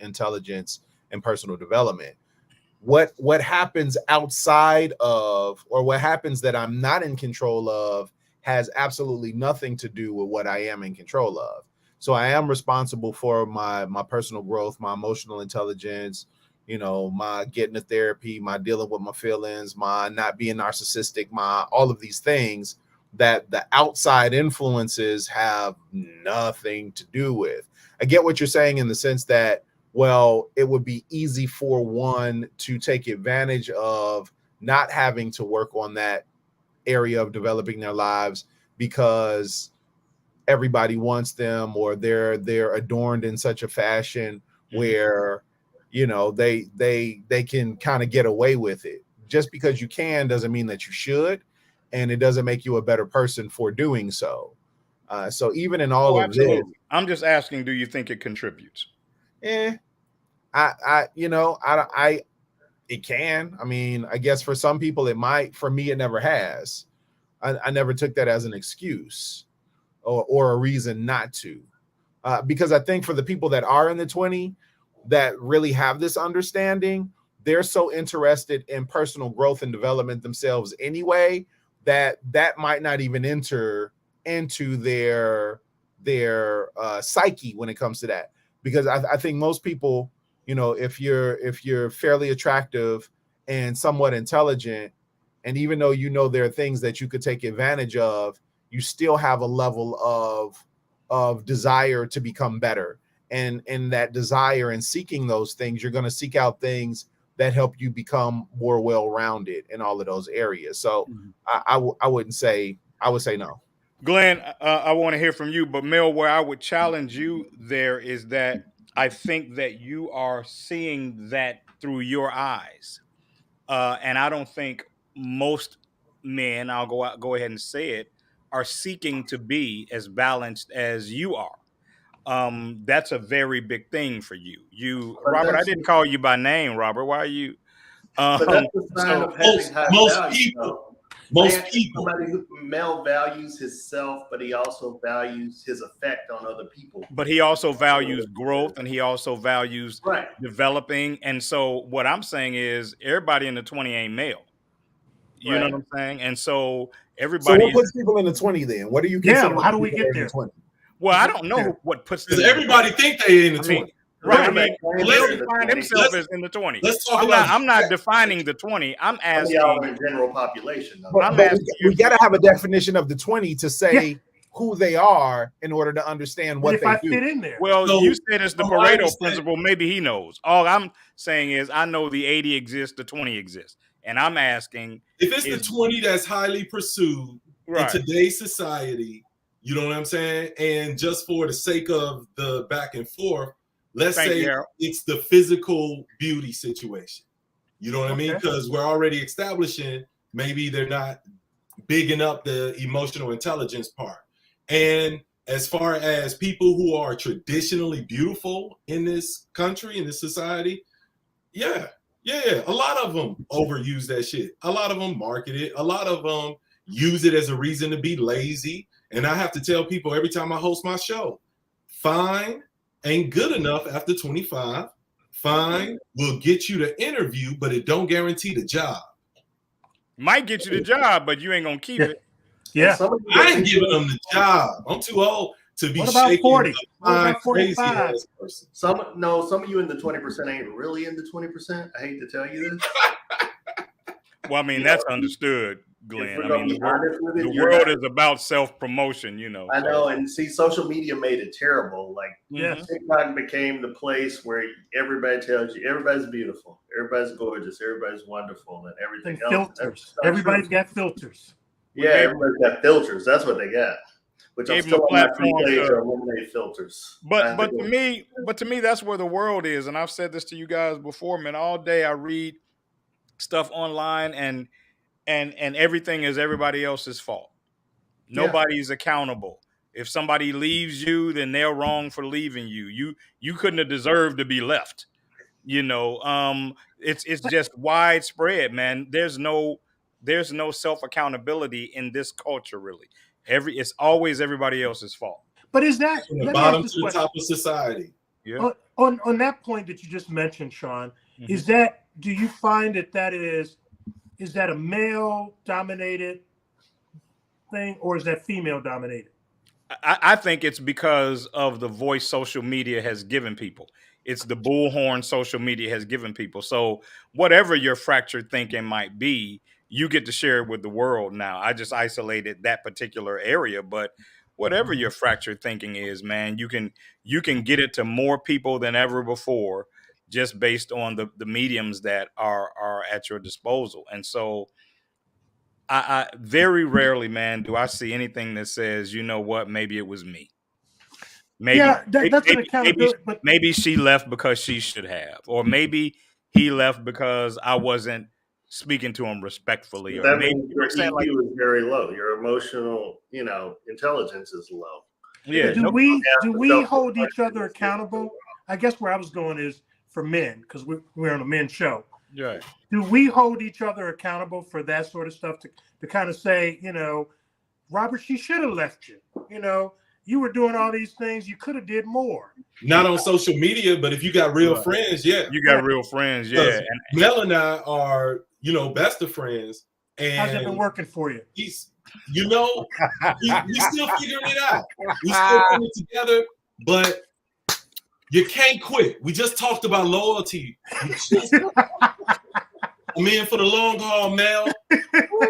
intelligence and personal development. What happens outside of, or what happens that I'm not in control of, has absolutely nothing to do with what I am in control of. So I am responsible for my personal growth, my emotional intelligence, my getting to therapy, my dealing with my feelings, my not being narcissistic, my all of these things that the outside influences have nothing to do with. I get what you're saying in the sense that, well, it would be easy for one to take advantage of not having to work on that area of developing their lives because everybody wants them, or they're adorned in such a fashion where, you know, they can kind of get away with it. Just because you can doesn't mean that you should, and it doesn't make you a better person for doing so. So even in all of this, I'm just asking, do you think it contributes? It can. I mean, I guess for some people it might. For me, it never has. I never took that as an excuse or a reason not to. Because I think for the people that are in the 20 that really have this understanding, they're so interested in personal growth and development themselves anyway, that might not even enter into their psyche when it comes to that. Because I think most people, you know, if you're fairly attractive and somewhat intelligent, and even though you know there are things that you could take advantage of, you still have a level of desire to become better. And in that desire and seeking those things, you're going to seek out things that help you become more well-rounded in all of those areas. So I would say no. Glenn, I want to hear from you, but Mel, where I would challenge you there is that I think that you are seeing that through your eyes. And I don't think most men, I'll go ahead and say it, are seeking to be as balanced as you are. That's a very big thing for you. Robert, I didn't call you by name, Robert. Why are you? But that's the sign of having high value. Most people. Somebody who Mel values himself, but he also values his effect on other people. But he also values growth, and he also values developing. And so what I'm saying is everybody in the 20 ain't male. You know what I'm saying? And so everybody. So what puts people in the 20 then? What do you consider? Yeah, how do we get there? Well, I don't know what puts them. Everybody think they in the 20. Right. I mean, Lil define himself as in the 20. Let's talk about. I'm not defining the 20. I'm asking the general population. But we got to have a definition of the 20 to say who they are in order to understand what they do. Fit in there. Well, so, you said it's the Pareto principle. Maybe he knows. All I'm saying is I know the 80 exists, the 20 exists. And I'm asking if it's the 20 that's highly pursued in today's society, you know what I'm saying? And just for the sake of the back and forth, let's say it's the physical beauty situation. You know what I mean? Because we're already establishing maybe they're not bigging up the emotional intelligence part. And as far as people who are traditionally beautiful in this country, in this society, a lot of them overuse that shit. A lot of them market it. A lot of them use it as a reason to be lazy. And I have to tell people every time I host my show, fine ain't good enough after 25. Fine will get you the interview, but it don't guarantee the job. Might get you the job, but you ain't gonna keep it. Yeah, I ain't giving them the job. I'm too old to be. What about 40? What about 45? Some of you in the 20% ain't really in the 20%. I hate to tell you this. Well, I mean, that's understood, Glenn. I mean, the world is about self-promotion, you know. I know, and see, social media made it terrible. Like, TikTok became the place where everybody tells you everybody's beautiful, everybody's gorgeous, everybody's wonderful, and everything else. Filters. Everybody's got filters. Yeah, everybody's got filters. That's what they got. Which I'm still on my page to eliminate filters. But to me, that's where the world is. And I've said this to you guys before, man. All day I read stuff online and everything is everybody else's fault. Nobody's accountable. If somebody leaves you, then they're wrong for leaving you. You couldn't have deserved to be left. You know, it's just widespread, man. There's no self accountability in this culture, really. It's always everybody else's fault. But is that from the bottom to the top of society? Yeah. On that point that you just mentioned, Sean, is that, do you find that is that a male dominated thing, or is that female dominated? I think it's because of the voice social media has given people. It's the bullhorn social media has given people. So whatever your fractured thinking might be, you get to share it with the world now. I just isolated that particular area, but whatever your fractured thinking is, man, you can get it to more people than ever before, just based on the mediums that are at your disposal. And so I very rarely, man, do I see anything that says, you know what, maybe it was me. Maybe, Yeah, that's an accountability. But maybe she left because she should have, or maybe he left because I wasn't speaking to him respectfully, or That maybe, means you know what your I'm saying? Like, EQ is very low. Your emotional, intelligence is low. yeah, do no, we hold each other accountable? I guess where I was going is for men, because we're on a men's show. right. Do we hold each other accountable for that sort of stuff to kind of say, Robert, she should have left you. You were doing all these things. You could have did more. Not on social media, but if you got real Right. friends, yeah. You got real friends, yeah. Because Mel and I are, best of friends. How's that been And working for you? he's, we still figuring it out. We still putting it together, but you can't quit. We just talked about loyalty. I'm in for the long haul, Mel.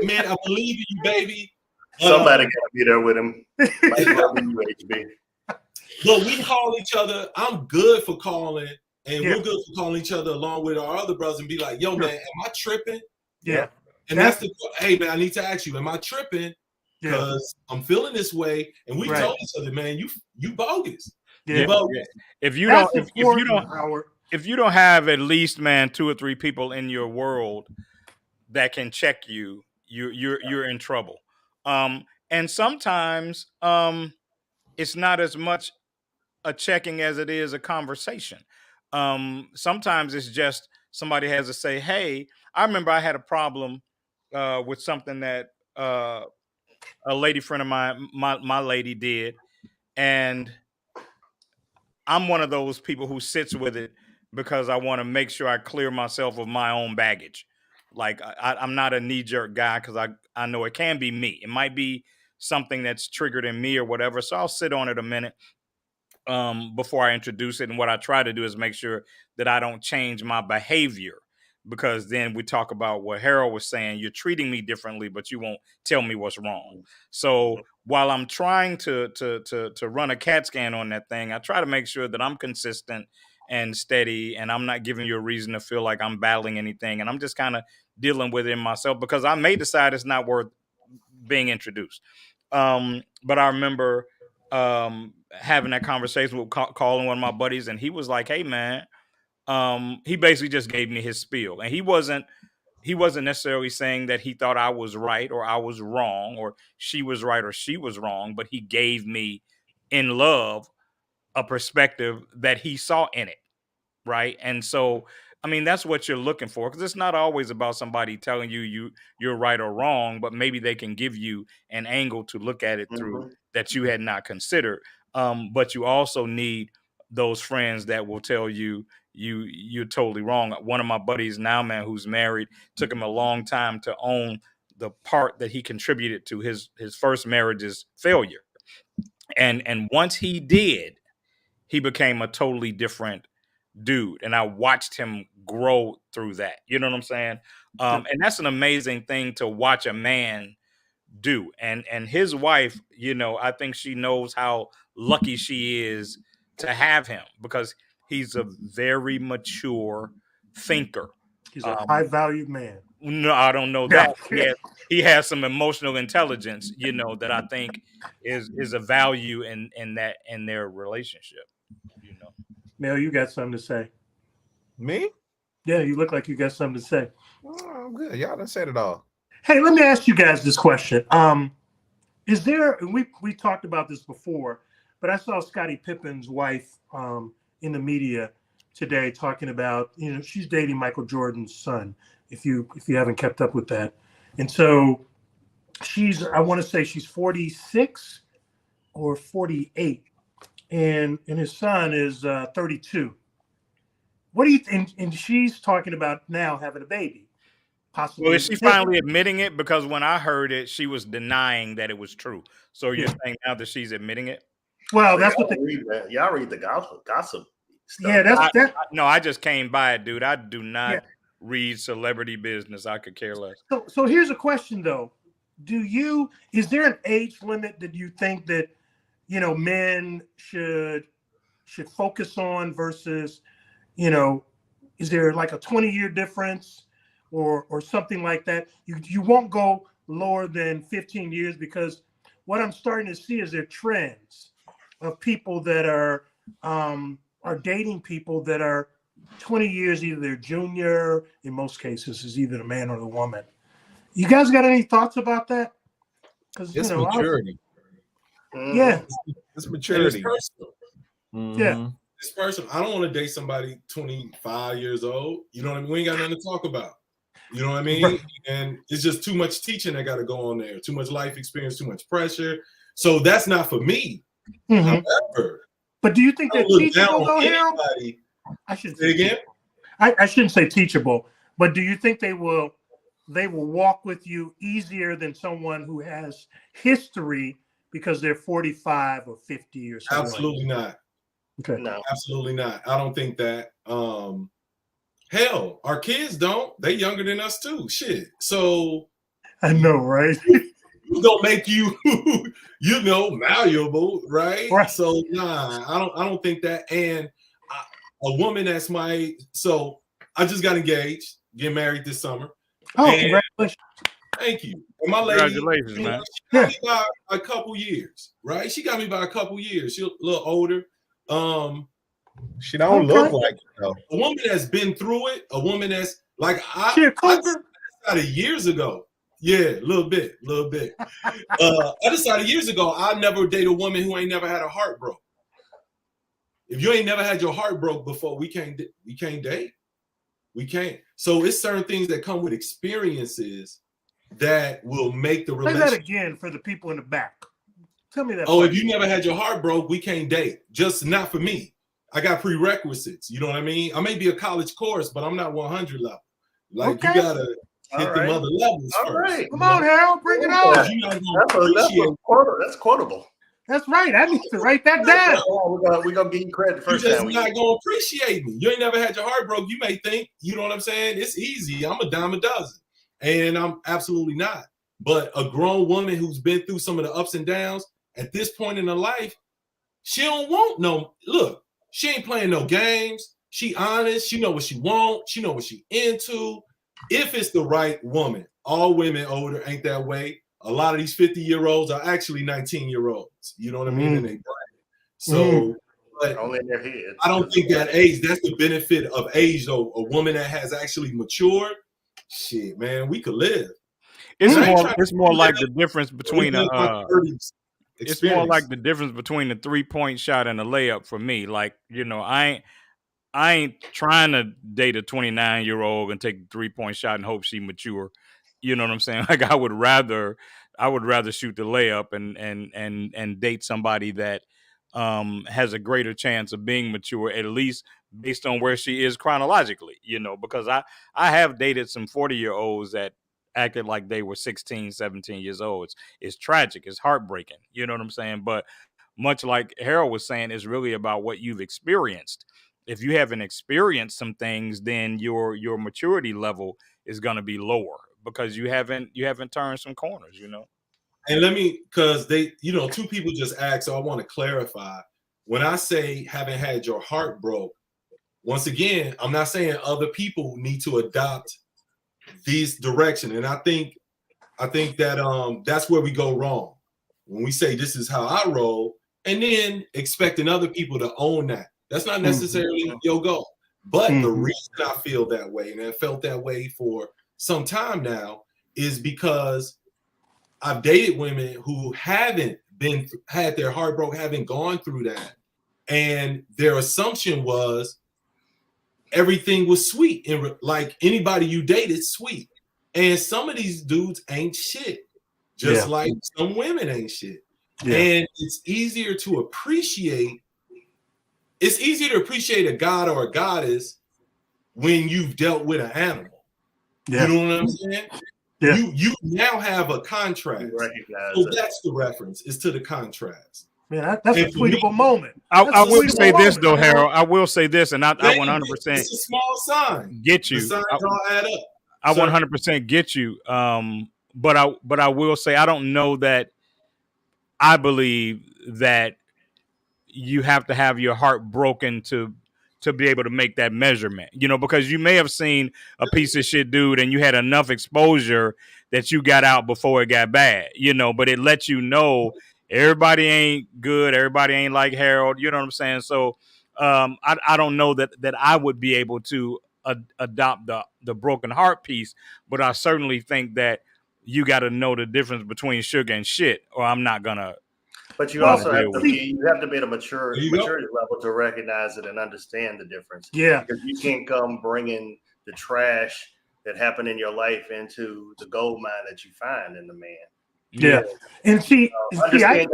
Man, I believe in you, baby. Somebody got to be there with him. Might well be you, HB. But we call each other. I'm good for calling, and we're good for calling each other along with our other brothers and be like, yo, man, am I tripping? Yeah. And that's hey, man, I need to ask you, am I tripping? Because I'm feeling this way. And we told each other, man, you bogus. Yeah. Bogus. If you don't have at least, man, 2 or 3 people in your world that can check you, you're in trouble. And sometimes it's not as much a checking as it is a conversation. Sometimes it's just somebody has to say, hey, I remember I had a problem with something that a lady friend of mine, my lady did. And I'm one of those people who sits with it because I want to make sure I clear myself of my own baggage. Like I'm not a knee-jerk guy because I know it can be me. It might be something that's triggered in me or whatever. So I'll sit on it a minute before I introduce it. And what I try to do is make sure that I don't change my behavior, because then we talk about what Harold was saying. You're treating me differently, but you won't tell me what's wrong. So while I'm trying to run a CAT scan on that thing, I try to make sure that I'm consistent and steady, and I'm not giving you a reason to feel like I'm battling anything. And I'm just kind of dealing with it myself, because I may decide it's not worth being introduced. But I remember having that conversation with calling one of my buddies, and he was like, hey, man, he basically just gave me his spiel, and he wasn't necessarily saying that he thought I was right or I was wrong, or she was right or she was wrong, but he gave me, in love, a perspective that he saw in it. Right. And so, I mean, that's what you're looking for, because it's not always about somebody telling you're right or wrong, but maybe they can give you an angle to look at it through that you had not considered. But you also need those friends that will tell you're totally wrong. One of my buddies now, man, who's married, took him a long time to own the part that he contributed to his first marriage's failure. And once he did, he became a totally different dude, and I watched him grow through that. You know what I'm saying? And that's an amazing thing to watch a man do. And his wife, I think she knows how lucky she is to have him, because he's a very mature thinker. He's a high-valued man. No, I don't know that. He has some emotional intelligence, that I think is a value in their relationship. Mel, you got something to say? Me? Yeah, you look like you got something to say. Oh, I'm good. Y'all done said it all. Hey, let me ask you guys this question. Is there, we talked about this before, but I saw Scottie Pippen's wife in the media today talking about, she's dating Michael Jordan's son, if you haven't kept up with that. And so I want to say she's 46 or 48. And his son is 32. What do you think? And she's talking about now having a baby, possibly. Well, is she finally admitting it? Because when I heard it, she was denying that it was true. So you're saying now that she's admitting it? Well, that's what y'all read the gossip stuff. Yeah, no, I just came by it, dude. I do not read celebrity business. I could care less. So here's a question though: is there an age limit that you think that men should focus on versus, is there like a 20-year difference or something like that? You won't go lower than 15 years because what I'm starting to see is there trends of people that are dating people that are 20 years either their junior, in most cases, is either the man or the woman. You guys got any thoughts about that? Because It's maturity. Yeah, it's maturity. And it's personal. Mm-hmm. Yeah. It's personal. I don't want to date somebody 25 years old. You know what I mean? We ain't got nothing to talk about. You know what I mean? Right. And it's just too much teaching that got to go on there. Too much life experience, too much pressure. So that's not for me. Mhm. However, But do you think I they're don't look down teachable, on though, Harold? anybody. I shouldn't Say say again? I shouldn't say teachable, but do you think they will walk with you easier than someone who has history because they're 45 or 50 or something? Absolutely not. Okay. No. Absolutely not. I don't think that. Hell, our kids don't. They younger than us too. Shit. So I know, right? it's gonna make you, you know, malleable, right? Right. So nah, I don't think that. And a woman that's my age, so I just got engaged, get married this summer. Oh, And congratulations. thank you. And my lady, Congratulations, you know, man. she got me by a couple years, right? She got me by a couple years. She's a little older. She don't look like it though. A woman that's been through it, a woman that's like She a I cougar? decided years ago. Yeah, a little bit. I decided years ago I never date a woman who ain't never had a heart broke. If you ain't never had your heart broke before, we can't date. We can't. So it's certain things that come with experiences that will make the Say relationship. that again for the people in the back. Tell me that. Oh, part. if you never had your heart broke, we can't date. Just not for me. I got prerequisites. You know what I mean? I may be a college course, but I'm not 100 level. Like Okay. you gotta hit them other levels All first. right. Come on, Harold, bring it on. You're not gonna That's quotable. That's right. I need to write that down. We're gonna give you credit the You're first just time. not gonna appreciate me. You ain't never had your heart broke. You may think, you know what I'm saying? It's easy. I'm a dime a dozen. And I'm absolutely not. But a grown woman who's been through some of the ups and downs at this point in her life, she don't want no look. She ain't playing no games. She honest. She know what she want. She know what she into. If it's the right woman, all women older ain't that way. A lot of these 50-year-olds are actually 19-year-olds. You know what I mean? And they bragging. So, but only in their head. I don't think that age. That's the benefit of age, though. A woman that has actually matured. Shit, man, we could live. It's more like the difference between it's more experience. like the difference between the 3-point shot and a layup for me. Like, you know, I ain't trying to date a 29-year-old and take a 3-point shot and hope she mature. You know what I'm saying? Like I would rather shoot the layup and date somebody that has a greater chance of being mature, at least based on where she is chronologically, you know, because I have dated some 40-year-olds that acted like they were 16, 17 years old. It's tragic. It's heartbreaking. You know what I'm saying? But much like Harold was saying, it's really about what you've experienced. If you haven't experienced some things, then your maturity level is going to be lower because you haven't turned some corners, you know. And let me, because they, you know, two people just asked, so I want to clarify. When I say haven't had your heart broke, once again, I'm not saying other people need to adopt this direction. And I think that that's where we go wrong. When we say this is how I roll, and then expecting other people to own that. That's not necessarily your goal. But the reason I feel that way, and I felt that way for some time now, is because I've dated women who haven't had their heart broke, haven't gone through that. And their assumption was everything was sweet. And like anybody you date is sweet. And some of these dudes ain't shit. Just like some women ain't shit. Yeah. And it's easier to appreciate a god or a goddess when you've dealt with an animal. Yeah. You know what I'm saying? Yeah. You now have a contrast. So that's the reference, is to the contrast. Man, that's a tweetable moment. I will say this though, Harold. I will say this, and I 100%. It's a small sign. Get you. The signs all add up. I 100% get you. But I will say I don't know that. I believe that you have to have your heart broken to to be able to make that measurement, because you may have seen a piece of shit dude and you had enough exposure that you got out before it got bad, but it lets you know everybody ain't good. Everybody ain't like Harold. You know what I'm saying? So I don't know that I would be able to adopt the broken heart piece, but I certainly think that you got to know the difference between sugar and shit, or I'm not going to. But you also have to be at a maturity level to recognize it and understand the difference. Yeah. Because you can't come bringing the trash that happened in your life into the gold mine that you find in the man. Yeah. And see, you have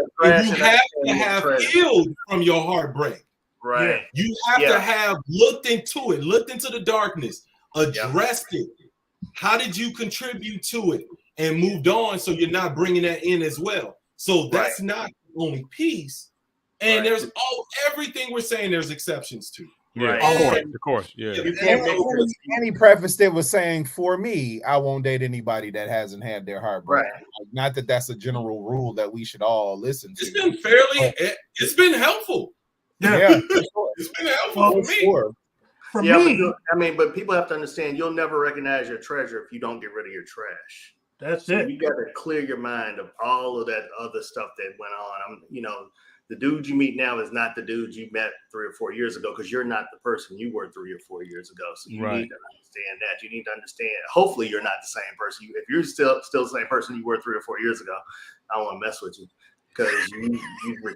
to have healed from your heartbreak. Right. You have to have looked into it, looked into the darkness, addressed it. How did you contribute to it and moved on so you're not bringing that in as well? So that's not the only piece. And there's everything we're saying there's exceptions to. Yeah, of course. Yeah. And he prefaced it with saying, for me, I won't date anybody that hasn't had their heart broken. Right. Not that that's a general rule that we should all listen to. It's been helpful. Yeah. It's been helpful for me. Sure. For me, but people have to understand you'll never recognize your treasure if you don't get rid of your trash. That's it. You got to clear your mind of all of that other stuff that went on. The dude you meet now is not the dude you met 3 or 4 years ago, because you're not the person you were 3 or 4 years ago. So you need to understand that. You need to understand. Hopefully, you're not the same person. If you're still the same person you were 3 or 4 years ago, I don't want to mess with you, because you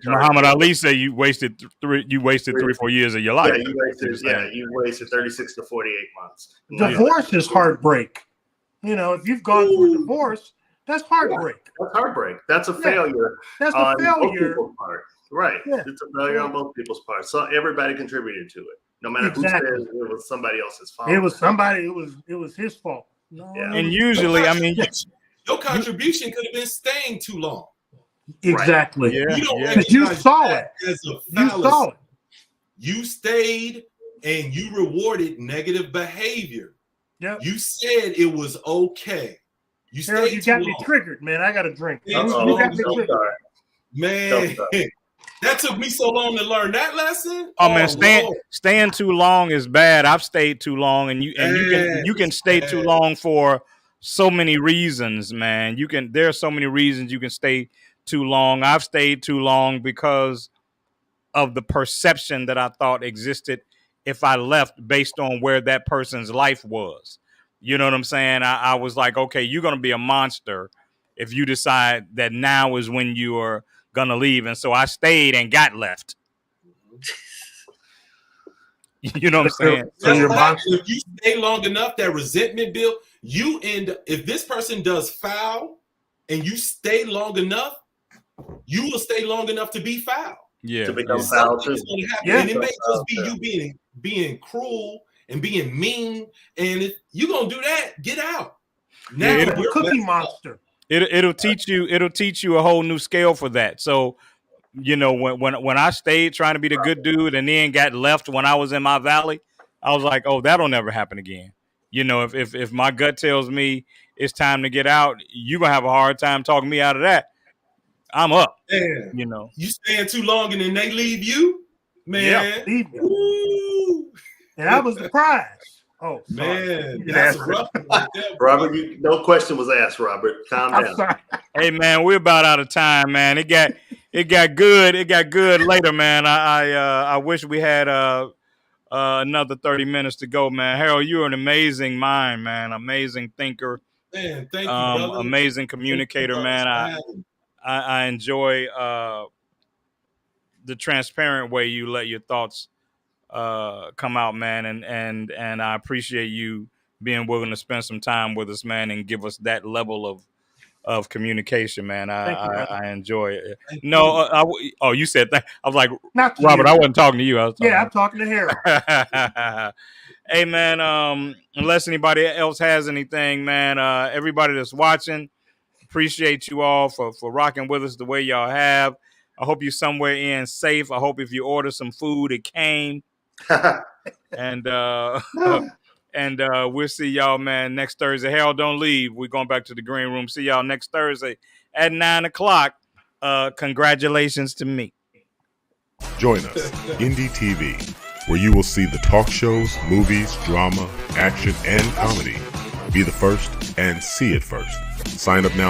Muhammad Ali said you wasted 3 or 4 years of your life. You wasted 36 to 48 months. Divorce is heartbreak. If you've gone through a divorce, that's heartbreak. That's heartbreak. That's a failure. That's a failure. Both people's part. Right. Yeah. It's a failure on both people's part. So everybody contributed to it. No matter who says it was somebody else's fault. It was somebody. It was his fault. No. Yeah. And usually, your contribution could have been staying too long. Exactly. Right. Yeah. You saw it. As a fallacy. You saw it. You stayed and you rewarded negative behavior. Yeah. You said it was okay. You stayed you got me triggered, man. I got a drink. You got me triggered. Man, that took me so long to learn that lesson. Oh man, staying too long is bad. I've stayed too long, and you can stay too long for so many reasons, man. There are so many reasons you can stay too long. I've stayed too long because of the perception that I thought existed if I left based on where that person's life was. You know what I'm saying? I was like, okay, you're going to be a monster if you decide that now is when you are going to leave. And so I stayed and got left. You know what I'm saying? If you stay long enough, that resentment build, you end up, if this person does foul and you stay long enough, you will stay long enough to be foul. Yeah. To become foul too. And it may just be you being cruel and being mean, and if you're gonna do that, get out. Now you're a cookie monster. It'll teach you a whole new scale for that. So, when I stayed trying to be the good dude and then got left when I was in my valley, I was like, oh, that'll never happen again. If my gut tells me it's time to get out, you're gonna have a hard time talking me out of that. I'm up. Man, you staying too long and then they leave you, man. Yeah, leave you. And I was the prize. Oh, man, that's rough. Robert, no question was asked. Robert, calm down. Sorry. Hey, man, we're about out of time, man. It got good. It got good later, man. I wish we had another 30 minutes to go, man. Harold, you're an amazing mind, man. Amazing thinker. Man, thank you, brother. Amazing communicator, man. I enjoy the transparent way you let your thoughts come out, man, and I appreciate you being willing to spend some time with us, man, and give us that level of communication, man. I enjoy it. You said that. I was like, not Robert, you. I wasn't talking to you. I'm talking to Harold. Hey, man, unless anybody else has anything, man, everybody that's watching, appreciate you all for rocking with us the way y'all have. I hope you're somewhere in safe. I hope if you order some food, it came. And we'll see y'all, man, next Thursday. Harold, don't leave. We're going back to the green room. See y'all next Thursday at 9:00. Congratulations to me. Join us, Indie TV, where you will see the talk shows, movies, drama, action, and comedy. Be the first and see it first. Sign up now